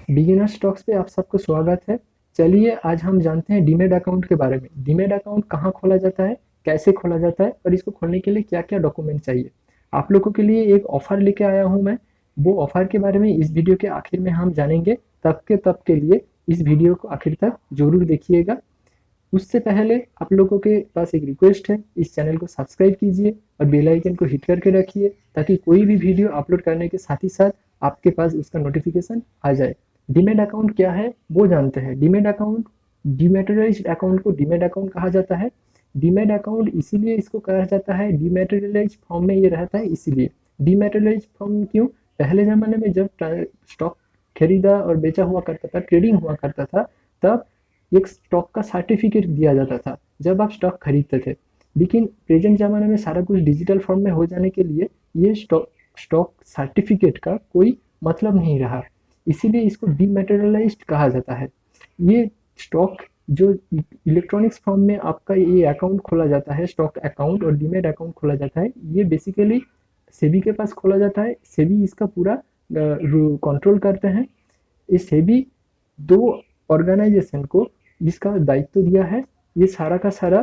Beginner stocks पे आप सबको स्वागत है। चलिए आज हम जानते हैं डीमैट अकाउंट के बारे में। डीमैट अकाउंट कहाँ खोला जाता है, कैसे खोला जाता है और इसको खोलने के लिए क्या-क्या डॉक्यूमेंट चाहिए। आप लोगों के लिए एक ऑफर लेके आया हूँ मैं। वो ऑफर के बारे में इस वीडियो के आखिर में हम जानेंगे। तब के लिए इस वीडियो को आखिर तक ज़रूर देखिएगा। उससे पहले आप लोगों के पास एक रिक्वेस्ट है, इस चैनल को सब्सक्राइब कीजिए और बेल आइकन को हिट करके रखिए ताकि कोई भी वीडियो अपलोड करने के साथ ही साथ आपके पास उसका नोटिफिकेशन आ जाए। डीमैट अकाउंट क्या है वो जानते हैं। डीमैट अकाउंट, डीमैटेरियलाइज्ड अकाउंट को डीमैट अकाउंट कहा जाता है। डीमैट अकाउंट इसीलिए इसको कहा जाता है, डीमैटेरियलाइज्ड फॉर्म में ये रहता है इसीलिए। डीमैटेरियलाइज्ड फॉर्म क्यों? पहले ज़माने में जब स्टॉक खरीदा और बेचा हुआ करता था, ट्रेडिंग हुआ करता था, तब एक स्टॉक का सर्टिफिकेट दिया जाता था जब आप स्टॉक खरीदते थे। लेकिन प्रेजेंट ज़माने में सारा कुछ डिजिटल फॉर्म में हो जाने के लिए ये स्टॉक सर्टिफिकेट का कोई मतलब नहीं रहा। इसीलिए इसको डीमैटेरियलाइज्ड कहा जाता है। ये स्टॉक जो इलेक्ट्रॉनिक्स फॉर्म में आपका ये अकाउंट खोला जाता है, स्टॉक अकाउंट और डीमैट अकाउंट खोला जाता है, ये बेसिकली सेबी के पास खोला जाता है। सेबी इसका पूरा कंट्रोल करते हैं। ये सेबी दो ऑर्गेनाइजेशन को इसका दायित्व दिया है, ये सारा का सारा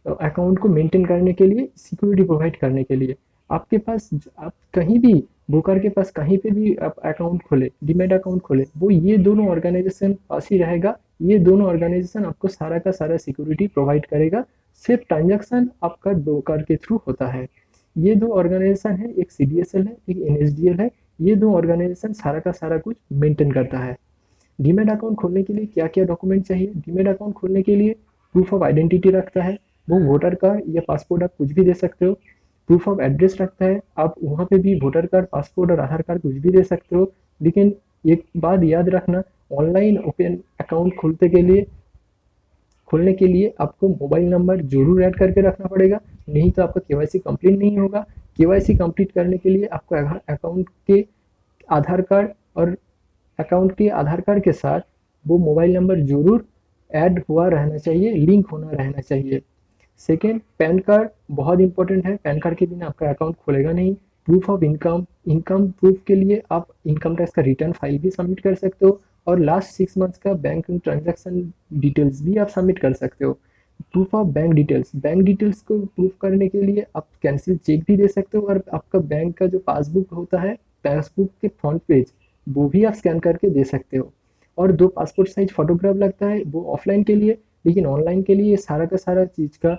अकाउंट को मेंटेन करने के लिए, सिक्योरिटी प्रोवाइड करने के लिए। आपके पास आप कहीं भी ब्रोकर के पास कहीं पे भी आप अकाउंट खोले, डीमैट अकाउंट खोले, वो ये दोनों ऑर्गेनाइजेशन पास ही रहेगा। ये दोनों ऑर्गेनाइजेशन आपको सारा का सारा सिक्योरिटी प्रोवाइड करेगा। सिर्फ ट्रांजैक्शन आपका ब्रोकर के थ्रू होता है। ये दो ऑर्गेनाइजेशन है, एक सीडीएसएल है, एक एनएसडीएल है। ये दो ऑर्गेनाइजेशन सारा का सारा कुछ मेंटेन करता है। डीमैट अकाउंट खोलने के लिए क्या क्या डॉक्यूमेंट चाहिए? डीमैट अकाउंट खोलने के लिए प्रूफ ऑफ आइडेंटिटी रखता है, वो वोटर कार्ड या पासपोर्ट आप कुछ भी दे सकते हो। प्रूफ ऑफ एड्रेस रखता है, आप वहाँ पे भी वोटर कार्ड, पासपोर्ट और आधार कार्ड कुछ भी दे सकते हो। लेकिन एक बात याद रखना, ऑनलाइन ओपन अकाउंट खोलने के लिए आपको मोबाइल नंबर जरूर ऐड करके रखना पड़ेगा, नहीं तो आपका केवाईसी कंप्लीट नहीं होगा। केवाईसी कंप्लीट करने के लिए आपको अकाउंट के आधार कार्ड और अकाउंट के आधार कार्ड के साथ वो मोबाइल नंबर ज़रूर ऐड हुआ रहना चाहिए, लिंक होना रहना चाहिए। सेकेंड, पैन कार्ड बहुत इंपॉर्टेंट है। पैन कार्ड के बिना आपका अकाउंट खुलेगा नहीं। Proof of income, income proof के लिए आप इनकम टैक्स का रिटर्न फाइल भी सबमिट कर सकते हो और लास्ट 6 मंथ्स का बैंक ट्रांजैक्शन डिटेल्स भी आप सबमिट कर सकते हो। Proof of bank details, bank details को प्रूफ करने के लिए आप कैंसिल चेक भी दे सकते हो और आपका बैंक का जो पासबुक होता है, पासबुक के फ्रंट पेज, वो भी आप स्कैन करके दे सकते हो। और 2 पासपोर्ट साइज फोटोग्राफ लगता है, वो ऑफलाइन के लिए। लेकिन ऑनलाइन के लिए सारा का सारा चीज़ का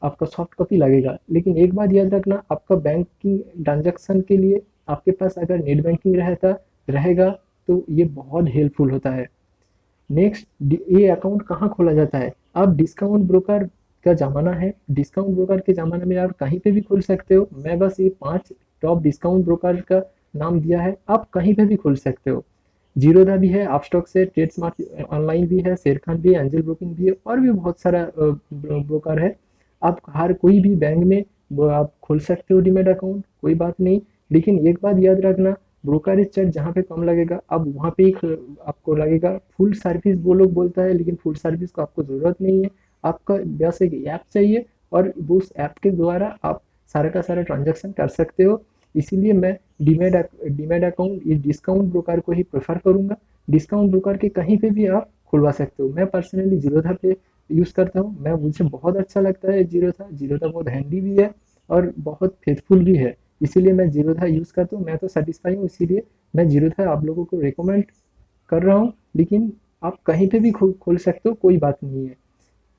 आपका सॉफ्ट कॉपी लगेगा। लेकिन एक बात याद रखना, आपका बैंकिंग ट्रांजैक्शन के लिए आपके पास अगर नेट बैंकिंग रहेगा तो ये बहुत हेल्पफुल होता है। नेक्स्ट, ये अकाउंट कहाँ खोला जाता है? अब डिस्काउंट ब्रोकर का ज़माना है। डिस्काउंट ब्रोकर के ज़माने में आप कहीं पे भी खोल सकते हो। मैं बस ये 5 टॉप डिस्काउंट ब्रोकर का नाम दिया है, आप कहीं पे भी खोल सकते हो। जीरोधा भी है, अपस्टॉक से, ट्रेड स्मार्ट ऑनलाइन भी है, शेरखान भी है, एंजल ब्रोकिंग भी है और भी बहुत सारा ब्रोकर है। आप हर कोई भी बैंक में आप खोल सकते हो डीमैट अकाउंट, कोई बात नहीं। लेकिन एक बात याद रखना, ब्रोकरेज चार्ज जहाँ पे कम लगेगा अब वहाँ पे ही आपको लगेगा। फुल सर्विस वो लोग बोलता है, लेकिन फुल सर्विस को आपको ज़रूरत नहीं है। आपका बस एक ऐप चाहिए और वो उस ऐप के द्वारा आप सारा का सारा ट्रांजैक्शन कर सकते हो। इसीलिए मैं डीमैट अकाउंट ये डिस्काउंट ब्रोकर को ही प्रेफर करूँगा। डिस्काउंट ब्रोकर के कहीं पे भी आप खुलवा सकते हो। मैं पर्सनली जीरोधा पे यूज़ करता हूँ, मुझे बहुत अच्छा लगता है जीरोधा। जीरोधा बहुत हैंडी भी है और बहुत फेथफुल भी है, इसीलिए मैं जीरोधा यूज़ करता हूँ। मैं तो सेटिस्फाई हूँ, इसीलिए मैं जीरोधा आप लोगों को रिकमेंड कर रहा हूँ। लेकिन आप कहीं पे भी खोल सकते हो, कोई बात नहीं है।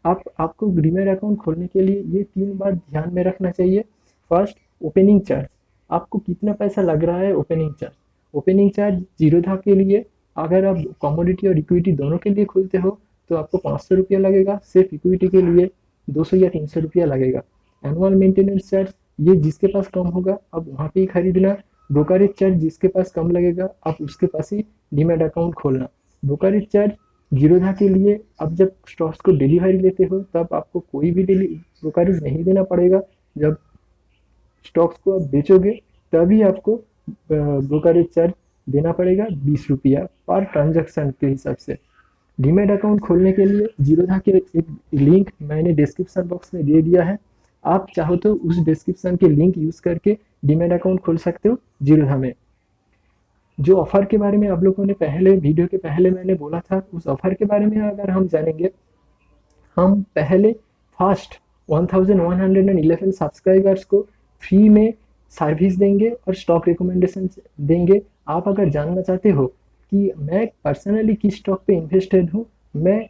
आपको डीमैट अकाउंट खोलने के लिए ये 3 बात ध्यान में रखना चाहिए। फर्स्ट, ओपनिंग चार्ज, आपको कितना पैसा लग रहा है opening charge. Opening charge Zerodha के लिए, अगर आप कमोडिटी और इक्विटी दोनों के लिए खोलते हो तो आपको 500 रुपया लगेगा। सिर्फ इक्विटी के लिए 200 या 300 रुपया लगेगा। एनुअल मेंटेनेंस चार्ज, ये जिसके पास कम होगा अब वहाँ पे ही खरीदना। ब्रोकरेज चार्ज जिसके पास कम लगेगा आप उसके पास ही डीमैट अकाउंट खोलना। ब्रोकरेज चार्ज जीरोधा के लिए, अब जब स्टॉक्स को डिलीवरी लेते हो तब आपको कोई भी ब्रोकरेज नहीं देना पड़ेगा। जब स्टॉक्स को आप बेचोगे तभी आपको ब्रोकरेज चार्ज देना पड़ेगा, 20 रुपया पर ट्रांजैक्शन के हिसाब से। डीमैट अकाउंट खोलने के लिए जीरोधा के एक लिंक मैंने डिस्क्रिप्शन बॉक्स में दे दिया है। आप चाहो तो उस डिस्क्रिप्शन के लिंक यूज़ करके डीमैट अकाउंट खोल सकते हो जीरोधा में। जो ऑफ़र के बारे में आप लोगों ने पहले वीडियो के पहले मैंने बोला था, उस ऑफ़र के बारे में अगर हम जानेंगे, हम पहले फर्स्ट 1111 सब्सक्राइबर्स को फ्री में सर्विस देंगे और स्टॉक रिकमेंडेशन देंगे। आप अगर जानना चाहते हो कि मैं पर्सनली किस स्टॉक पे इन्वेस्टेड हूँ, मैं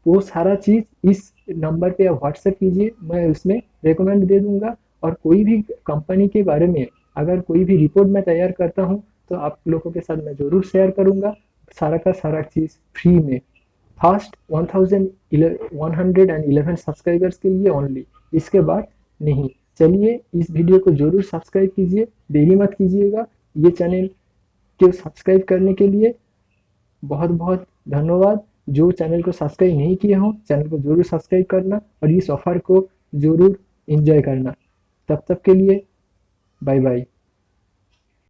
वो सारा चीज़ इस नंबर पे आप व्हाट्सएप कीजिए, मैं उसमें रिकमेंड दे दूंगा। और कोई भी कंपनी के बारे में अगर कोई भी रिपोर्ट मैं तैयार करता हूँ तो आप लोगों के साथ मैं ज़रूर शेयर करूँगा, सारा का सारा चीज़ फ्री में, फर्स्ट 1111 सब्सक्राइबर्स के लिए ओनली, इसके बाद नहीं। चलिए इस वीडियो को ज़रूर सब्सक्राइब कीजिए, देरी मत कीजिएगा। ये चैनल को सब्सक्राइब करने के लिए बहुत बहुत धन्यवाद। जो चैनल को सब्सक्राइब नहीं किए हो, चैनल को ज़रूर सब्सक्राइब करना और इस ऑफ़र को ज़रूर एंजॉय करना। तब तक के लिए बाय बाय।